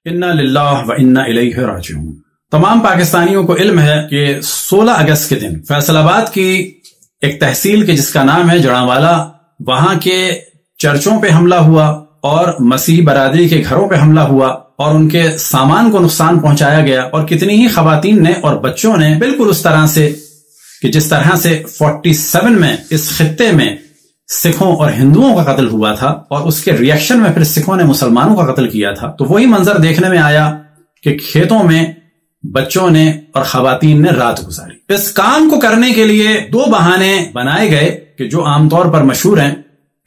انا للہ و انا الیہ راجعون۔ تمام پاکستانیوں کو علم ہے کہ 16 اگست کے دن فیصل آباد کی ایک تحصیل کے جس کا نام ہے جڑانوالا، وہاں کے چرچوں پہ حملہ ہوا اور مسیحی برادری کے گھروں پہ حملہ ہوا اور ان کے سامان کو نقصان پہنچایا گیا، اور کتنی ہی خواتین نے اور بچوں نے بالکل اس طرح سے کہ جس طرح سے 47 میں اس خطے میں سکھوں اور ہندوؤں کا قتل ہوا تھا، اور اس کے ریئیکشن میں پھر سکھوں نے مسلمانوں کا قتل کیا تھا، تو وہی منظر دیکھنے میں آیا کہ کھیتوں میں بچوں نے اور خواتین نے رات گزاری۔ اس کام کو کرنے کے لیے 2 بہانے بنائے گئے کہ جو عام طور پر مشہور ہیں،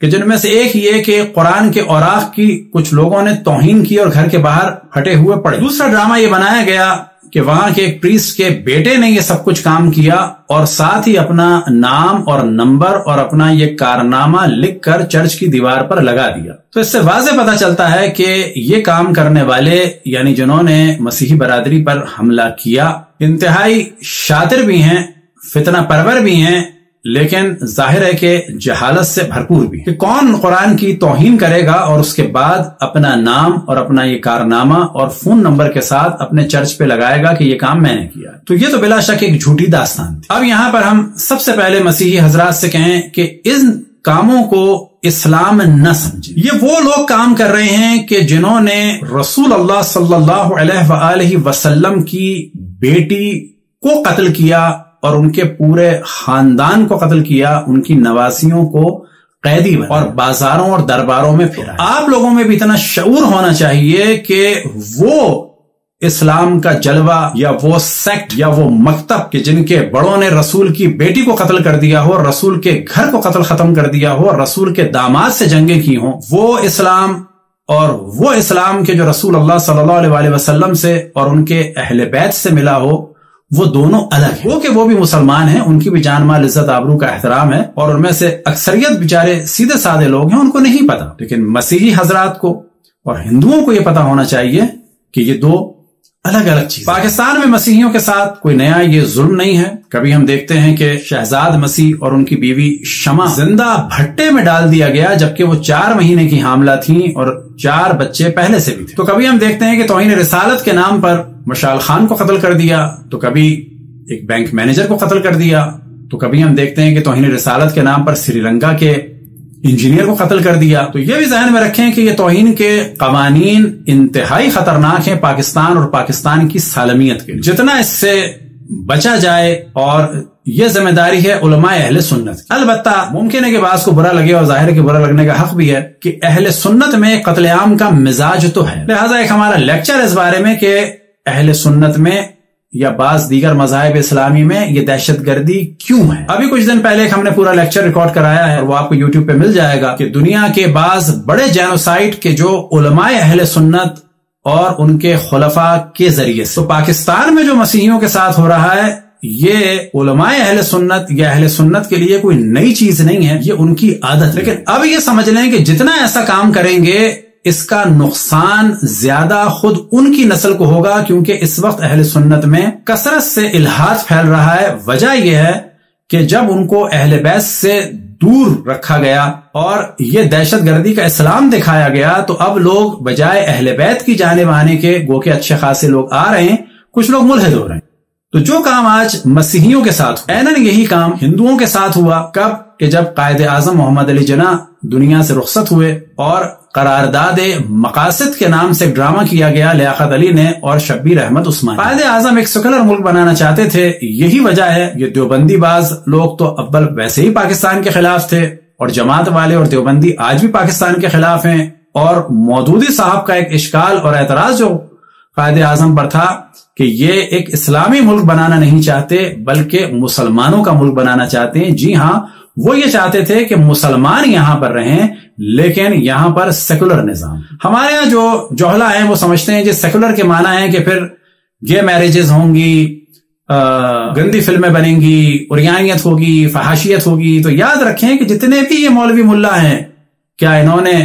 کہ جن میں سے ایک یہ کہ قرآن کے اوراق کی کچھ لوگوں نے توہین کی اور گھر کے باہر پھٹے ہوئے پڑے۔ دوسرا ڈرامہ یہ بنایا گیا کہ وہاں کے ایک پریسٹ کے بیٹے نے یہ سب کچھ کام کیا اور ساتھ ہی اپنا نام اور نمبر اور اپنا یہ کارنامہ لکھ کر چرچ کی دیوار پر لگا دیا۔ تو اس سے واضح پتہ چلتا ہے کہ یہ کام کرنے والے یعنی جنہوں نے مسیحی برادری پر حملہ کیا انتہائی شاطر بھی ہیں، فتنہ پرور بھی ہیں، لیکن ظاہر ہے کہ جہالت سے بھرپور بھی، کہ کون قرآن کی توہین کرے گا اور اس کے بعد اپنا نام اور اپنا یہ کارنامہ اور فون نمبر کے ساتھ اپنے چرچ پہ لگائے گا کہ یہ کام میں نے کیا۔ تو یہ تو بلا شک ایک جھوٹی داستان تھی۔ اب یہاں پر ہم سب سے پہلے مسیحی حضرات سے کہیں کہ ان کاموں کو اسلام نہ سمجھے۔ یہ وہ لوگ کام کر رہے ہیں کہ جنہوں نے رسول اللہ صلی اللہ علیہ وآلہ وسلم کی بیٹی کو قتل کیا اور ان کے پورے خاندان کو قتل کیا، ان کی نواسیوں کو قیدی بنا اور بازاروں اور درباروں میں پھرا۔ آپ لوگوں میں بھی اتنا شعور ہونا چاہیے کہ وہ اسلام کا جلوہ یا وہ سیکٹ یا وہ مکتب کہ جن کے بڑوں نے رسول کی بیٹی کو قتل کر دیا ہو، رسول کے گھر کو قتل ختم کر دیا ہو، رسول کے داماد سے جنگیں کی ہوں، وہ اسلام اور وہ اسلام کے جو رسول اللہ صلی اللہ علیہ وسلم سے اور ان کے اہل بیت سے ملا ہو، وہ دونوں الگ ہیں۔ وہ کہ وہ بھی مسلمان ہیں، ان کی بھی جان مال عزت آبرو کا احترام ہے، اور ان میں سے اکثریت بیچارے سیدھے سادے لوگ ہیں، ان کو نہیں پتا، لیکن مسیحی حضرات کو اور ہندوؤں کو یہ پتا ہونا چاہیے کہ یہ 2 الگ الگ چیز۔ پاکستان میں مسیحیوں کے ساتھ کوئی نیا یہ ظلم نہیں ہے۔ کبھی ہم دیکھتے ہیں کہ شہزاد مسیح اور ان کی بیوی شمع زندہ بھٹے میں ڈال دیا گیا جبکہ وہ 4 مہینے کی حاملہ تھیں اور 4 بچے پہلے سے بھی تھے۔ تو کبھی ہم دیکھتے ہیں کہ توہین رسالت کے نام پر مشال خان کو قتل کر دیا، تو کبھی ایک بینک مینیجر کو قتل کر دیا، تو کبھی ہم دیکھتے ہیں کہ توہین رسالت کے نام پر سری لنکا کے انجینئر کو قتل کر دیا۔ تو یہ بھی ذہن میں رکھیں کہ یہ توہین کے قوانین انتہائی خطرناک ہیں پاکستان اور پاکستان کی سالمیت کے، جتنا اس سے بچا جائے، اور یہ ذمہ داری ہے علماء اہل سنت۔ البتہ ممکن ہے کہ بعض کو برا لگے، اور ظاہر ہے کہ برا لگنے کا حق بھی ہے، کہ اہل سنت میں قتل عام کا مزاج تو ہے، لہذا ایک ہمارا لیکچر اس بارے میں کہ اہل سنت میں یا بعض دیگر مذاہب اسلامی میں یہ دہشت گردی کیوں ہے۔ ابھی کچھ دن پہلے ہم نے پورا لیکچر ریکارڈ کرایا ہے، اور وہ آپ کو یوٹیوب پہ مل جائے گا، کہ دنیا کے بعض بڑے جینوسائیڈ کے جو علماء اہل سنت اور ان کے خلفاء کے ذریعے سے، تو پاکستان میں جو مسیحیوں کے ساتھ ہو رہا ہے، یہ علماء اہل سنت یا اہل سنت کے لیے کوئی نئی چیز نہیں ہے، یہ ان کی عادت۔ لیکن اب یہ سمجھ لیں کہ جتنا ایسا کام کریں گے اس کا نقصان زیادہ خود ان کی نسل کو ہوگا، کیونکہ اس وقت اہل سنت میں کثرت سے الحاد پھیل رہا ہے۔ وجہ یہ ہے کہ جب ان کو اہل بیت سے دور رکھا گیا اور یہ دہشت گردی کا اسلام دکھایا گیا، تو اب لوگ بجائے اہل بیت کی جانب آنے کے، گو کہ اچھے خاصے لوگ آ رہے ہیں، کچھ لوگ ملحد ہو رہے ہیں۔ تو جو کام آج مسیحیوں کے ساتھ ہوا، اینن یہی کام ہندوؤں کے ساتھ ہوا۔ کب؟ کہ جب قائد اعظم محمد علی جناح دنیا سے رخصت ہوئے اور قرارداد مقاصد کے نام سے ایک ڈرامہ کیا گیا لیاقت علی نے اور شبیر احمد عثمانی۔ قائد اعظم ایک سیکولر ملک بنانا چاہتے تھے، یہی وجہ ہے۔ یہ دیوبندی باز لوگ تو اول ویسے ہی پاکستان کے خلاف تھے، اور جماعت والے اور دیوبندی آج بھی پاکستان کے خلاف ہیں، اور مودودی صاحب کا ایک اشکال اور اعتراض جو قائد اعظم پر تھا کہ یہ ایک اسلامی ملک بنانا نہیں چاہتے بلکہ مسلمانوں کا ملک بنانا چاہتے ہیں۔ جی ہاں، وہ یہ چاہتے تھے کہ مسلمان یہاں پر رہیں، لیکن یہاں پر سیکولر نظام۔ ہمارے یہاں جو جوہلا ہیں وہ سمجھتے ہیں کہ سیکولر کے معنی ہے کہ پھر گے میرجز ہوں گی، گندی فلمیں بنیں گی، عریانیت ہوگی، فحاشیت ہوگی۔ تو یاد رکھیں کہ جتنے بھی یہ مولوی ملا ہیں، کیا انہوں نے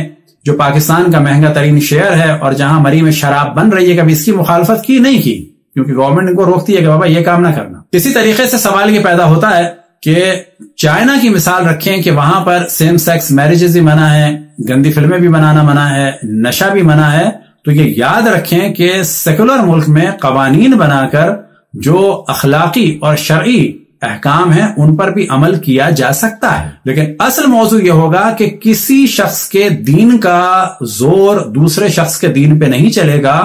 جو پاکستان کا مہنگا ترین شہر ہے اور جہاں مری میں شراب بن رہی ہے کبھی اس کی مخالفت کی؟ نہیں کی، کیونکہ گورنمنٹ ان کو روکتی ہے کہ بابا یہ کام نہ کرنا۔ اسی طریقے سے سوال یہ پیدا ہوتا ہے کہ چائنا کی مثال رکھیں کہ وہاں پر سیم سیکس میرجز بھی منع ہے، گندی فلمیں بھی بنانا منع ہے، نشہ بھی منع ہے، تو یہ یاد رکھیں کہ سیکولر ملک میں قوانین بنا کر جو اخلاقی اور شرعی احکام ہیں ان پر بھی عمل کیا جا سکتا ہے، لیکن اصل موضوع یہ ہوگا کہ کسی شخص کے دین کا زور دوسرے شخص کے دین پہ نہیں چلے گا،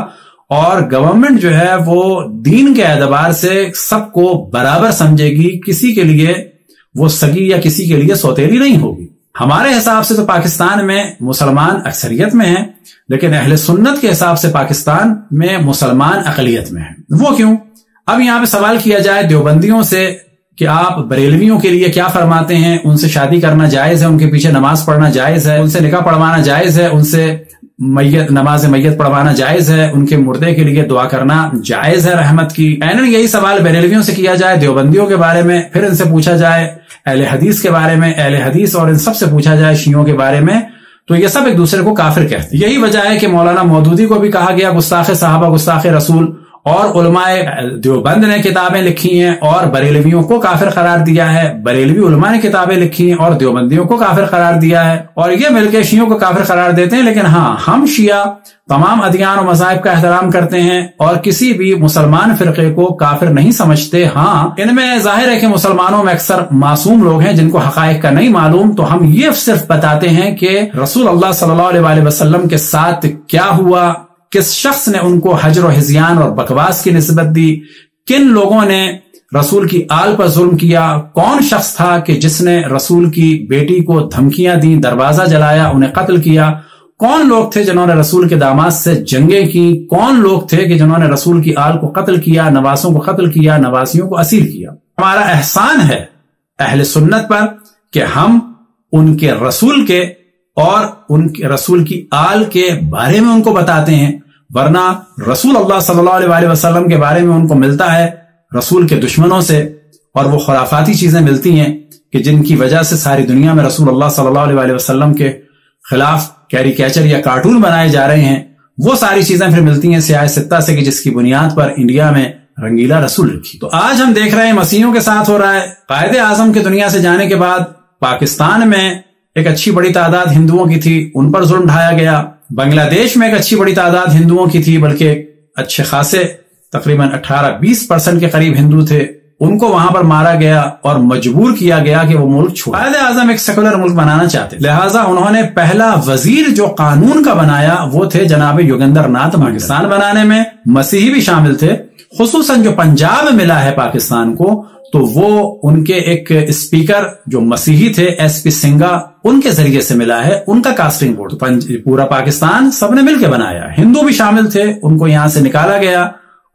اور گورنمنٹ جو ہے وہ دین کے اعتبار سے سب کو برابر سمجھے گی، کسی کے لیے وہ سگی یا کسی کے لیے سوتیلی نہیں ہوگی۔ ہمارے حساب سے تو پاکستان میں مسلمان اکثریت میں ہیں، لیکن اہل سنت کے حساب سے پاکستان میں مسلمان اقلیت میں ہیں۔ وہ کیوں؟ اب یہاں پہ سوال کیا جائے دیوبندیوں سے کہ آپ بریلویوں کے لیے کیا فرماتے ہیں؟ ان سے شادی کرنا جائز ہے، ان کے پیچھے نماز پڑھنا جائز ہے، ان سے نکاح پڑھوانا جائز ہے، ان سے نماز میت پڑھوانا جائز ہے، ان کے مردے کے لیے دعا کرنا جائز ہے رحمت کی؟ یہی سوال بریلویوں سے کیا جائے دیوبندیوں کے بارے میں، پھر ان سے پوچھا جائے اہل حدیث کے بارے میں، اہل حدیث اور ان سب سے پوچھا جائے شیعوں کے بارے میں، تو یہ سب ایک دوسرے کو کافر کہتے ہیں۔ یہی وجہ ہے کہ مولانا مودودی کو بھی کہا گیا گستاخ صحابہ، گستاخ رسول، اور علماء دیوبند نے کتابیں لکھی ہیں اور بریلویوں کو کافر قرار دیا ہے، بریلوی علماء نے کتابیں لکھی ہیں اور دیوبندیوں کو کافر قرار دیا ہے، اور یہ مل کے شیعوں کو کافر قرار دیتے ہیں۔ لیکن ہاں، ہم شیعہ تمام ادیان و مذاہب کا احترام کرتے ہیں اور کسی بھی مسلمان فرقے کو کافر نہیں سمجھتے۔ ہاں، ان میں ظاہر ہے کہ مسلمانوں میں اکثر معصوم لوگ ہیں جن کو حقائق کا نہیں معلوم، تو ہم یہ صرف بتاتے ہیں کہ رسول اللہ صلی اللہ علیہ وسلم کے ساتھ کیا ہوا، کس شخص نے ان کو حجر و ہذیان اور بکواس کی نسبت دی، کن لوگوں نے رسول کی آل پر ظلم کیا، کون شخص تھا کہ جس نے رسول کی بیٹی کو دھمکیاں دیں، دروازہ جلایا، انہیں قتل کیا، کون لوگ تھے جنہوں نے رسول کے داماد سے جنگیں کی، کون لوگ تھے کہ جنہوں نے رسول کی آل کو قتل کیا، نواسوں کو قتل کیا، نواسیوں کو اسیر کیا۔ ہمارا احسان ہے اہل سنت پر کہ ہم ان کے رسول کے اور ان کے رسول کی آل کے بارے میں ان کو بتاتے ہیں، ورنہ رسول اللہ صلی اللہ علیہ وسلم کے بارے میں ان کو ملتا ہے رسول کے دشمنوں سے، اور وہ خرافاتی چیزیں ملتی ہیں کہ جن کی وجہ سے ساری دنیا میں رسول اللہ صلی اللہ علیہ وسلم کے خلاف کیریکیچر یا کارٹون بنائے جا رہے ہیں۔ وہ ساری چیزیں پھر ملتی ہیں سیاہ ستہ سے کہ جس کی بنیاد پر انڈیا میں رنگیلا رسول لکھی۔ تو آج ہم دیکھ رہے ہیں مسیحیوں کے ساتھ ہو رہا ہے۔ قائد اعظم کے دنیا سے جانے کے بعد پاکستان میں ایک اچھی بڑی تعداد ہندوؤں کی تھی، ان پر ظلم ڈھایا گیا۔ بنگلہ دیش میں ایک اچھی بڑی تعداد ہندوؤں کی تھی، بلکہ اچھے خاصے تقریباً 18-20% کے قریب ہندو تھے، ان کو وہاں پر مارا گیا اور مجبور کیا گیا کہ وہ ملک چھوڑیں۔ قائد اعظم ایک سیکولر ملک بنانا چاہتے، لہٰذا انہوں نے پہلا وزیر جو قانون کا بنایا وہ تھے جناب یوگندر ناتھ۔ پاکستان بنانے میں مسیحی بھی شامل تھے، خصوصاً جو پنجاب ملا ہے پاکستان کو، تو وہ ان کے ایک اسپیکر جو مسیحی تھے ایس پی سنگا، ان کے ذریعے سے ملا ہے، ان کا کاسٹنگ ووٹ پورا پاکستان سب نے مل کے بنایا۔ ہندو بھی شامل تھے، ان کو یہاں سے نکالا گیا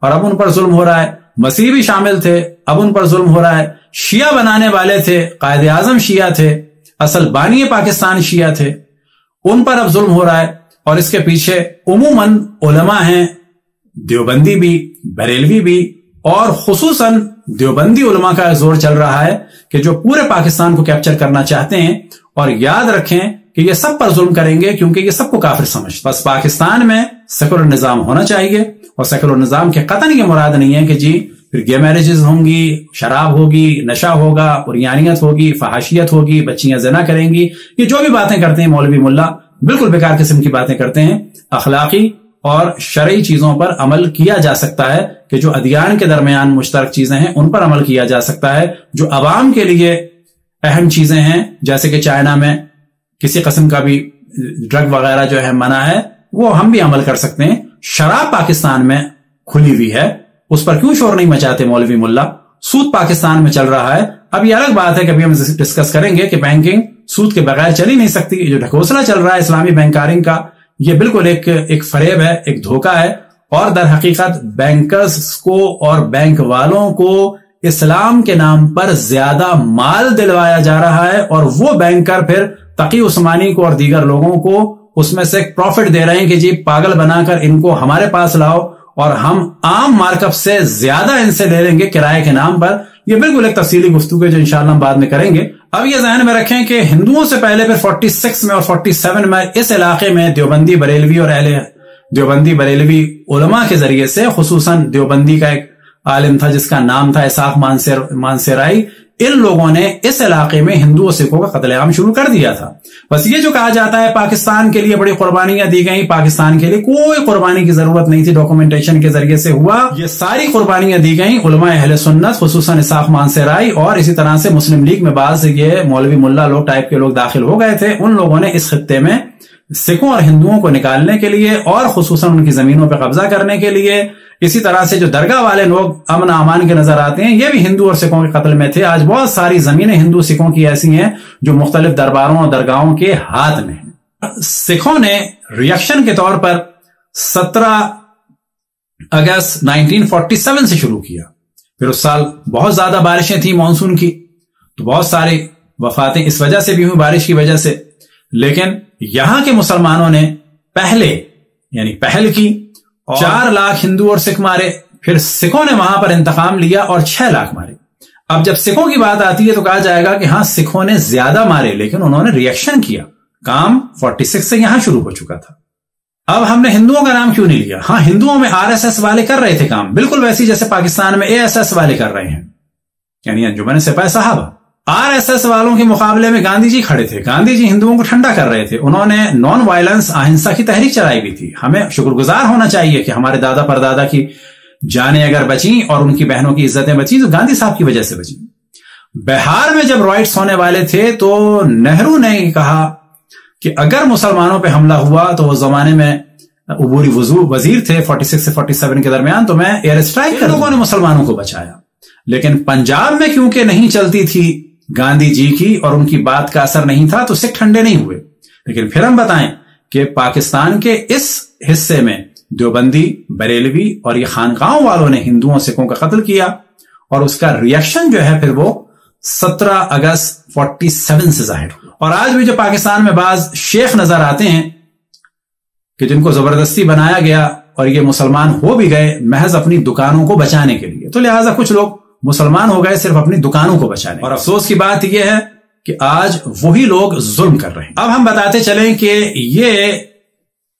اور اب ان پر ظلم ہو رہا ہے۔ مسیحی بھی شامل تھے، اب ان پر ظلم ہو رہا ہے۔ شیعہ بنانے والے تھے، قائد اعظم شیعہ تھے، اصل بانی پاکستان شیعہ تھے، ان پر اب ظلم ہو رہا ہے، اور اس کے پیچھے عموماً علماء ہیں، دیوبندی بھی، بریلوی بھی، اور خصوصاً دیوبندی علماء کا زور چل رہا ہے کہ جو پورے پاکستان کو کیپچر کرنا چاہتے ہیں، اور یاد رکھیں کہ یہ سب پر ظلم کریں گے کیونکہ یہ سب کو کافر سمجھتے۔ بس پاکستان میں سیکولر نظام ہونا چاہیے، اور سیکولر نظام کے قطعاً یہ مراد نہیں ہے کہ جی پھر گے میرجز ہوں گی، شراب ہوگی، نشہ ہوگا، عریانیت ہوگی، فحاشیت ہوگی، بچیاں زنا کریں گی، یہ جو بھی باتیں کرتے ہیں مولوی ملا، بالکل بیکار قسم کی باتیں کرتے ہیں۔ اخلاقی اور شرعی چیزوں پر عمل کیا جا سکتا ہے کہ جو ادیان کے درمیان مشترک چیزیں ہیں ان پر عمل کیا جا سکتا ہے، جو عوام کے لیے اہم چیزیں ہیں، جیسے کہ چائنا میں کسی قسم کا بھی ڈرگ وغیرہ جو ہے منع ہے، وہ ہم بھی عمل کر سکتے ہیں۔ شراب پاکستان میں کھلی ہوئی ہے، اس پر کیوں شور نہیں مچاتے مولوی ملا؟ سود پاکستان میں چل رہا ہے۔ اب یہ الگ بات ہے کہ ابھی ہم ڈسکس کریں گے کہ بینکنگ سود کے بغیر چل ہی نہیں سکتی۔ یہ جو ڈھکوسلا چل رہا ہے اسلامی بینکارنگ کا، یہ بالکل ایک فریب ہے، ایک دھوکہ ہے، اور در حقیقت بینکرز کو اور بینک والوں کو اسلام کے نام پر زیادہ مال دلوایا جا رہا ہے، اور وہ بینکر پھر تقی عثمانی کو اور دیگر لوگوں کو اس میں سے ایک پروفٹ دے رہے ہیں کہ جی پاگل بنا کر ان کو ہمارے پاس لاؤ اور ہم عام مارک اپ سے زیادہ ان سے لے لیں گے کرائے کے نام پر۔ یہ بالکل ایک تفصیلی گفتگو ہے جو انشاءاللہ ہم بعد میں کریں گے۔ اب یہ ذہن میں رکھیں کہ ہندوؤں سے پہلے پھر 46 میں اور 47 میں اس علاقے میں دیوبندی بریلوی اور اہل دیوبندی بریلوی علماء کے ذریعے سے، خصوصاً دیوبندی کا ایک عالم تھا جس کا نام تھا اسحاق مانسیرائی، ان لوگوں نے اس علاقے میں ہندوؤں سکھوں کا قتل عام شروع کر دیا تھا. بس یہ جو کہا جاتا ہے پاکستان کے لیے بڑی قربانیاں دی گئیں، پاکستان کے لیے کوئی قربانی کی ضرورت نہیں تھی، ڈاکومنٹیشن کے ذریعے سے ہوا. یہ ساری قربانیاں دی گئیں علماء اہل سنت، خصوصاً اسحاق مانسرائی، اور اسی طرح سے مسلم لیگ میں بعض یہ مولوی ملا لوگ ٹائپ کے لوگ داخل ہو گئے تھے. ان لوگوں نے اس خطے میں سکھوں اور ہندوؤں کو نکالنے کے لیے اور خصوصاً ان کی زمینوں پہ قبضہ کرنے کے لیے، اسی طرح سے جو درگاہ والے لوگ امن امان کے نظر آتے ہیں، یہ بھی ہندو اور سکھوں کے قتل میں تھے. آج بہت ساری زمینیں ہندو سکھوں کی ایسی ہیں جو مختلف درباروں اور درگاہوں کے ہاتھ میں ہیں. سکھوں نے ریئیکشن کے طور پر 17 اگست 1947 سے شروع کیا. پھر اس سال بہت زیادہ بارشیں تھیں مانسون کی، تو بہت ساری وفاتیں اس وجہ سے بھی ہوئی، بارش کی وجہ سے. لیکن یہاں کے مسلمانوں نے پہل کی، 4 لاکھ ہندو اور سکھ مارے. پھر سکھوں نے وہاں پر انتقام لیا اور 6 لاکھ مارے. اب جب سکھوں کی بات آتی ہے تو کہا جائے گا کہ ہاں سکھوں نے زیادہ مارے، لیکن انہوں نے ریئیکشن کیا. کام 46 سے یہاں شروع ہو چکا تھا. اب ہم نے ہندوؤں کا نام کیوں نہیں لیا؟ ہاں ہندوؤں میں RSS والے کر رہے تھے کام، بالکل ویسی جیسے پاکستان میں ASS والے کر رہے ہیں، یعنی انجمن سپاہی صحابہ. RSS والوں کے مقابلے میں گاندھی جی کھڑے تھے. گاندھی جی ہندوؤں کو ٹھنڈا کر رہے تھے. انہوں نے نان وائلنس، اہنسا کی تحریک چلائی بھی تھی. ہمیں شکر گزار ہونا چاہیے کہ ہمارے دادا پردادا کی جانیں اگر بچیں اور ان کی بہنوں کی عزتیں بچیں تو گاندھی صاحب کی وجہ سے بچیں. بہار میں جب رائٹس ہونے والے تھے تو نہرو نے کہا کہ اگر مسلمانوں پہ حملہ ہوا تو اس زمانے میں عبوری وزیر تھے 46 سے 47 کے درمیان، تو میں ایئر اسٹرائک کر. لوگوں نے مسلمانوں کو بچایا. لیکن پنجاب میں کیونکہ نہیں چلتی تھی گاندھی جی کی اور ان کی بات کا اثر نہیں تھا تو سکھ ٹھنڈے نہیں ہوئے. لیکن پھر ہم بتائیں کہ پاکستان کے اس حصے میں دیوبندی، بریلوی اور یہ خانقاہوں والوں نے ہندوؤں سکھوں کا قتل کیا، اور اس کا ریئیکشن جو ہے پھر وہ 17 اگست 47 سے ظاہر ہوا. اور آج بھی جو پاکستان میں بعض شیخ نظر آتے ہیں کہ جن کو زبردستی بنایا گیا اور یہ مسلمان ہو بھی گئے محض اپنی دکانوں کو بچانے کے لیے، تو لہٰذا کچھ لوگ مسلمان ہو گئے صرف اپنی دکانوں کو بچانے. اور افسوس کی بات یہ ہے کہ آج وہی لوگ ظلم کر رہے ہیں. اب ہم بتاتے چلیں کہ یہ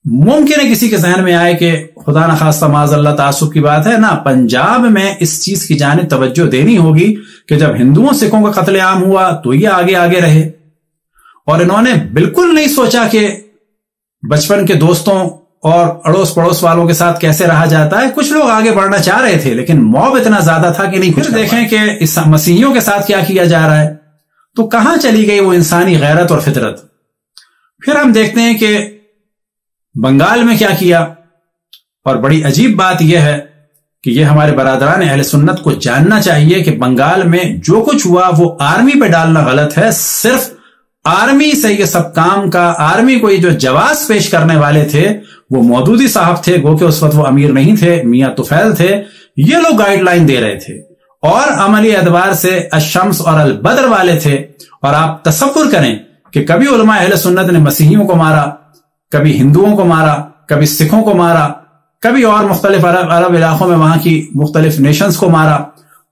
ممکن ہے کسی کے ذہن میں آئے کہ خدا نخواستہ معاذ اللہ تعصب کی بات ہے. نہ، پنجاب میں اس چیز کی جانب توجہ دینی ہوگی کہ جب ہندوؤں سکھوں کا قتل عام ہوا تو یہ آگے رہے، اور انہوں نے بالکل نہیں سوچا کہ بچپن کے دوستوں اور اڑوس پڑوس والوں کے ساتھ کیسے رہا جاتا ہے. کچھ لوگ آگے بڑھنا چاہ رہے تھے لیکن موب اتنا زیادہ تھا کہ نہیں. پھر دیکھیں کہ اس مسیحیوں کے ساتھ کیا جا رہا ہے، تو کہاں چلی گئی وہ انسانی غیرت اور فطرت. پھر ہم دیکھتے ہیں کہ بنگال میں کیا، اور بڑی عجیب بات یہ ہے کہ یہ ہمارے برادران اہل سنت کو جاننا چاہیے کہ بنگال میں جو کچھ ہوا وہ آرمی پہ ڈالنا غلط ہے. صرف آرمی سے یہ سب کام کا، آرمی کو یہ جو جواز پیش کرنے والے تھے وہ مودودی صاحب تھے، گو کہ اس وقت وہ امیر نہیں تھے، میاں طفیل تھے. یہ لوگ گائیڈ لائن دے رہے تھے، اور عملی اعتبار سے الشمس اور البدر والے تھے. اور آپ تصور کریں کہ کبھی علماء اہل سنت نے مسیحیوں کو مارا، کبھی ہندوؤں کو مارا، کبھی سکھوں کو مارا، کبھی اور مختلف عرب علاقوں میں وہاں کی مختلف نیشنز کو مارا،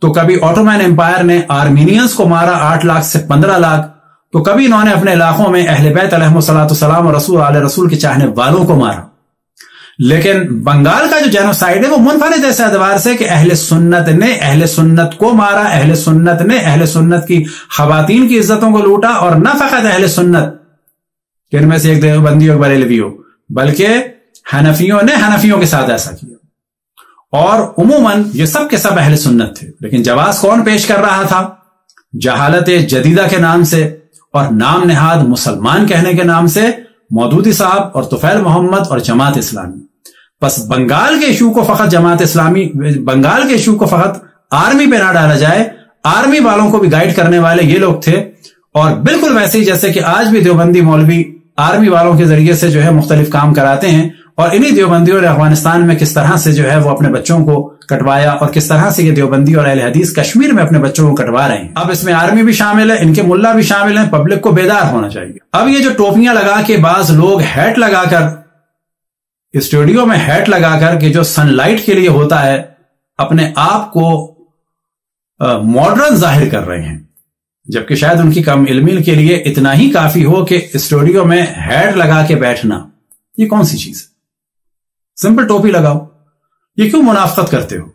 تو کبھی آٹومین امپائر نے آرمینینز کو مارا 8 لاکھ سے 15 لاکھ، تو کبھی انہوں نے اپنے علاقوں میں اہل بیت علیہم الصلوۃ والسلام اور رسول آل رسول کے چاہنے والوں کو مارا. لیکن بنگال کا جو جینوسائیڈ ہے وہ منفرد ایسے اعتبار سے کہ اہل سنت نے اہل سنت کو مارا، اہل سنت نے اہل سنت کی خواتین کی عزتوں کو لوٹا، اور نہ فقط اہل سنت کہ ان میں سے ایک دیوبندی اور بریلوی ہو، بلکہ حنفیوں نے حنفیوں کے ساتھ ایسا کیا. اور عموماً یہ سب کے سب اہل سنت تھے. لیکن جواز کون پیش کر رہا تھا؟ جہالت جدیدہ کے نام سے اور نام نہاد مسلمان کہنے کے نام سے مودودی صاحب اور طفیل محمد اور جماعت اسلامی. بس بنگال کے ایشو کو فقط بنگال کے ایشو کو فقط آرمی پہ نہ ڈالا جائے. آرمی والوں کو بھی گائیڈ کرنے والے یہ لوگ تھے، اور بالکل ویسے ہی جیسے کہ آج بھی دیوبندی مولوی آرمی والوں کے ذریعے سے جو ہے مختلف کام کراتے ہیں، اور انہی دیوبندیوں نے افغانستان میں کس طرح سے جو ہے وہ اپنے بچوں کو کٹوایا، اور کس طرح سے یہ دیوبندی اور اہل حدیث کشمیر میں اپنے بچوں کو کٹوا رہے ہیں. اب اس میں آرمی بھی شامل ہے، ان کے ملا بھی شامل ہیں. پبلک کو بیدار ہونا چاہیے. اب یہ جو ٹوپیاں لگا کے بعض لوگ ہیٹ لگا کر اسٹوڈیو میں ہیٹ لگا کر کہ جو سن لائٹ کے لیے ہوتا ہے اپنے آپ کو ماڈرن ظاہر کر رہے ہیں، جبکہ شاید ان کی کم علمی کے لیے اتنا ہی کافی ہو کہ اسٹوڈیو میں ہیٹ لگا کے بیٹھنا. یہ کون سی چیز ہے؟ سمپل ٹوپی لگاؤ. یہ کیوں منافقت کرتے ہو؟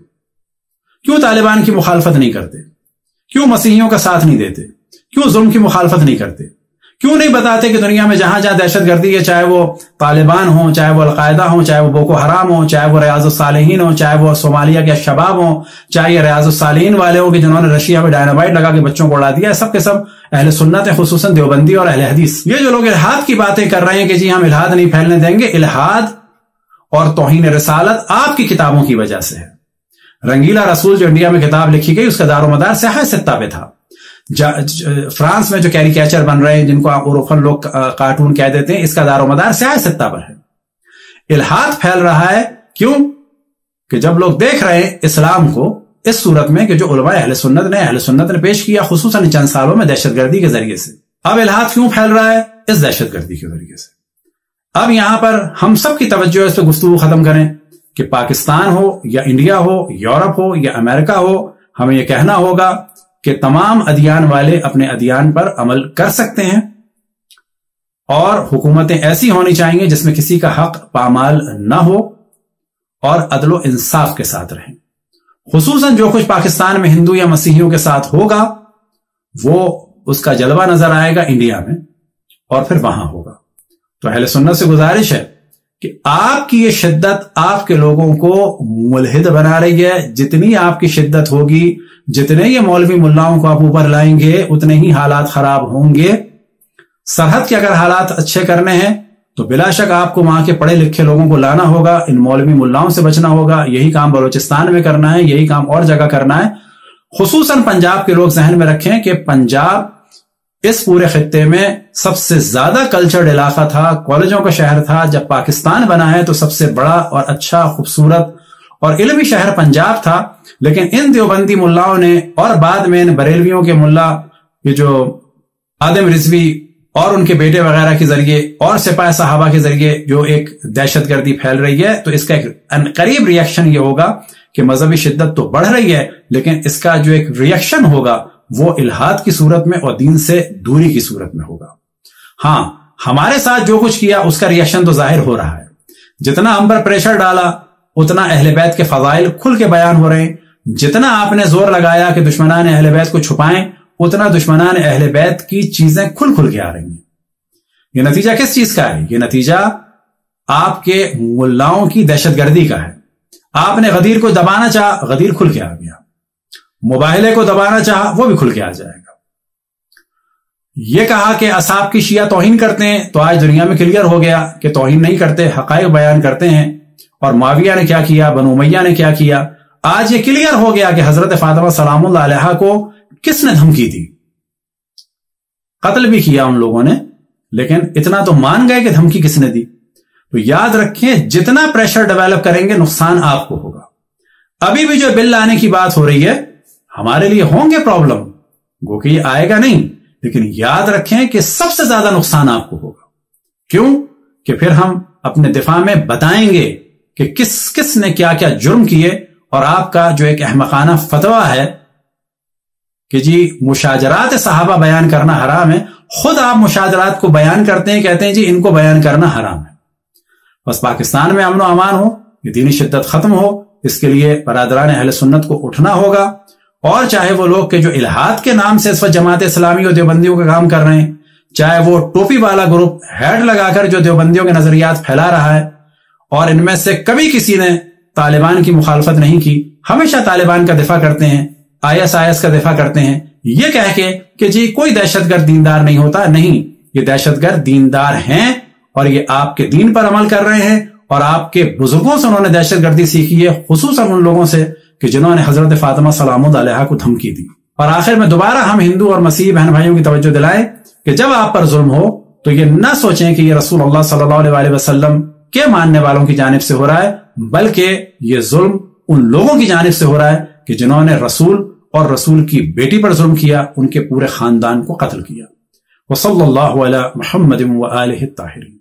کیوں طالبان کی مخالفت نہیں کرتے؟ کیوں مسیحیوں کا ساتھ نہیں دیتے؟ کیوں ظلم کی مخالفت نہیں کرتے؟ کیوں نہیں بتاتے کہ دنیا میں جہاں جہاں دہشت گردی ہے، چاہے وہ طالبان ہوں، چاہے وہ القاعدہ ہوں، چاہے وہ بوکو حرام ہوں، چاہے وہ ریاض الصالحین ہوں، چاہے وہ صومالیہ کے شباب ہوں، چاہے یہ ریاض الصالحین والے ہوں کہ جنہوں نے رشیا میں ڈائنامائٹ لگا کے بچوں کو اڑا دیا، سب کے سب اہل سنت ہیں، خصوصاً دیوبندی اور اہل حدیث۔ یہ جو لوگ الحاد کی باتیں کر رہے ہیں کہ جی ہم الحاد نہیں پھیلنے دیں گے، الحاد اور توہین رسالت آپ کی کتابوں کی وجہ سے ہے۔ رنگیلا رسول جو انڈیا میں کتاب لکھی گئی، اس کا دار و مدار سیاہ ستہ پہ تھا۔ فرانس میں جو کیریکیچر بن رہے ہیں، جن کو عرفاً لوگ کارٹون کہہ دیتے ہیں، اس کا دار و مدار سیاہ ستہ پر ہے۔ الحاد پھیل رہا ہے کیوں؟ کہ جب لوگ دیکھ رہے ہیں اسلام کو اس صورت میں کہ جو علماء اہل سنت نے پیش کیا، خصوصاً چند سالوں میں دہشت گردی کے ذریعے سے۔ اب الحاد کیوں پھیل رہا ہے؟ اس دہشت گردی کے ذریعے سے۔ اب یہاں پر ہم سب کی توجہ اس پہ گفتگو ختم کریں کہ پاکستان ہو یا انڈیا ہو، یورپ ہو یا امریکہ ہو، ہمیں یہ کہنا ہوگا کہ تمام ادیان والے اپنے ادیان پر عمل کر سکتے ہیں، اور حکومتیں ایسی ہونی چاہیے جس میں کسی کا حق پامال نہ ہو اور عدل و انصاف کے ساتھ رہیں۔ خصوصاً جو کچھ پاکستان میں ہندو یا مسیحیوں کے ساتھ ہوگا، وہ اس کا جلوہ نظر آئے گا انڈیا میں، اور پھر وہاں ہوگا۔ تو اہل سنت سے گزارش ہے کہ آپ کی یہ شدت آپ کے لوگوں کو ملحد بنا رہی ہے۔ جتنی آپ کی شدت ہوگی، جتنے یہ مولوی ملاؤں کو آپ اوپر لائیں گے، اتنے ہی حالات خراب ہوں گے۔ سرحد کے اگر حالات اچھے کرنے ہیں تو بلا شک آپ کو وہاں کے پڑھے لکھے لوگوں کو لانا ہوگا، ان مولوی ملاؤں سے بچنا ہوگا۔ یہی کام بلوچستان میں کرنا ہے، یہی کام اور جگہ کرنا ہے۔ خصوصاً پنجاب کے لوگ ذہن میں رکھیں کہ پنجاب اس پورے خطے میں سب سے زیادہ کلچرڈ علاقہ تھا، کالجوں کا شہر تھا۔ جب پاکستان بنا ہے تو سب سے بڑا اور اچھا، خوبصورت اور علمی شہر پنجاب تھا، لیکن ان دیوبندی ملاؤں نے اور بعد میں ان بریلویوں کے ملا، یہ جو آدم رضوی اور ان کے بیٹے وغیرہ کے ذریعے اور سپاہ صحابہ کے ذریعے جو ایک دہشت گردی پھیل رہی ہے، تو اس کا ایک قریب ریئیکشن یہ ہوگا کہ مذہبی شدت تو بڑھ رہی ہے، لیکن اس کا جو ایک ریئیکشن ہوگا وہ الحاد کی صورت میں اور دین سے دوری کی صورت میں ہوگا۔ ہاں، ہمارے ساتھ جو کچھ کیا اس کا ریئیکشن تو ظاہر ہو رہا ہے۔ جتنا ہم پر پریشر ڈالا، اتنا اہل بیت کے فضائل کھل کے بیان ہو رہے ہیں۔ جتنا آپ نے زور لگایا کہ دشمنان اہل بیت کو چھپائیں، اتنا دشمنان اہل بیت کی چیزیں کھل کھل کے آ رہی ہیں۔ یہ نتیجہ کس چیز کا ہے؟ یہ نتیجہ آپ کے ملاؤں کی دہشت گردی کا ہے۔ آپ نے غدیر کو دبانا چاہا، غدیر کھل کے آ گیا۔ مباہلے کو دبانا چاہا، وہ بھی کھل کے آ جائے گا۔ یہ کہا کہ اصحاب کی شیعہ توہین کرتے ہیں، تو آج دنیا میں کلیئر ہو گیا کہ توہین نہیں کرتے، حقائق بیان کرتے ہیں۔ اور معاویہ نے کیا کیا، بنو امیہ نے کیا کیا، آج یہ کلیئر ہو گیا کہ حضرت فاطمہ سلام اللہ علیہا کو کس نے دھمکی دی۔ قتل بھی کیا ان لوگوں نے، لیکن اتنا تو مان گئے کہ دھمکی کس نے دی۔ تو یاد رکھیں، جتنا پریشر ڈیولپ کریں گے نقصان آپ کو ہوگا۔ ابھی بھی جو بل لانے کی بات ہو رہی ہے، ہمارے لیے ہوں گے پرابلم، گو کہ یہ آئے گا نہیں، لیکن یاد رکھیں کہ سب سے زیادہ نقصان آپ کو ہوگا۔ کیوں؟ کہ پھر ہم اپنے دفاع میں بتائیں گے کہ کس کس نے کیا کیا جرم کیے، اور آپ کا جو ایک احمقانہ فتویٰ ہے کہ جی مشاجرات صحابہ بیان کرنا حرام ہے، خود آپ مشاجرات کو بیان کرتے ہیں، کہتے ہیں جی ان کو بیان کرنا حرام ہے۔ بس پاکستان میں امن و امان ہو، یہ دینی شدت ختم ہو، اس کے لیے برادران اہل سنت کو اٹھنا ہوگا۔ اور چاہے وہ لوگ کہ جو الحاد کے نام سے اس وقت جماعت اسلامی اور دیوبندیوں کا کام کر رہے ہیں، چاہے وہ ٹوپی والا گروپ ہیڈ لگا کر جو دیوبندیوں کے نظریات پھیلا رہا ہے، اور ان میں سے کبھی کسی نے طالبان کی مخالفت نہیں کی، ہمیشہ طالبان کا دفاع کرتے ہیں، IS کا دفاع کرتے ہیں، یہ کہہ کے کہ جی کوئی دہشت گرد دیندار نہیں ہوتا۔ نہیں، یہ دہشت گرد دیندار ہیں، اور یہ آپ کے دین پر عمل کر رہے ہیں، اور آپ کے بزرگوں سے انہوں نے دہشت گردی سیکھی ہے، خصوصاً ان لوگوں سے کہ جنہوں نے حضرت فاطمہ سلام اللہ علیہا کو دھمکی دی۔ اور آخر میں دوبارہ ہم ہندو اور مسیحی بہن بھائیوں کی توجہ دلائیں کہ جب آپ پر ظلم ہو تو یہ نہ سوچیں کہ یہ رسول اللہ صلی اللہ علیہ وسلم کے ماننے والوں کی جانب سے ہو رہا ہے، بلکہ یہ ظلم ان لوگوں کی جانب سے ہو رہا ہے کہ جنہوں نے رسول اور رسول کی بیٹی پر ظلم کیا، ان کے پورے خاندان کو قتل کیا۔ وصلی اللہ علی محمد وآلہ الطاہرین۔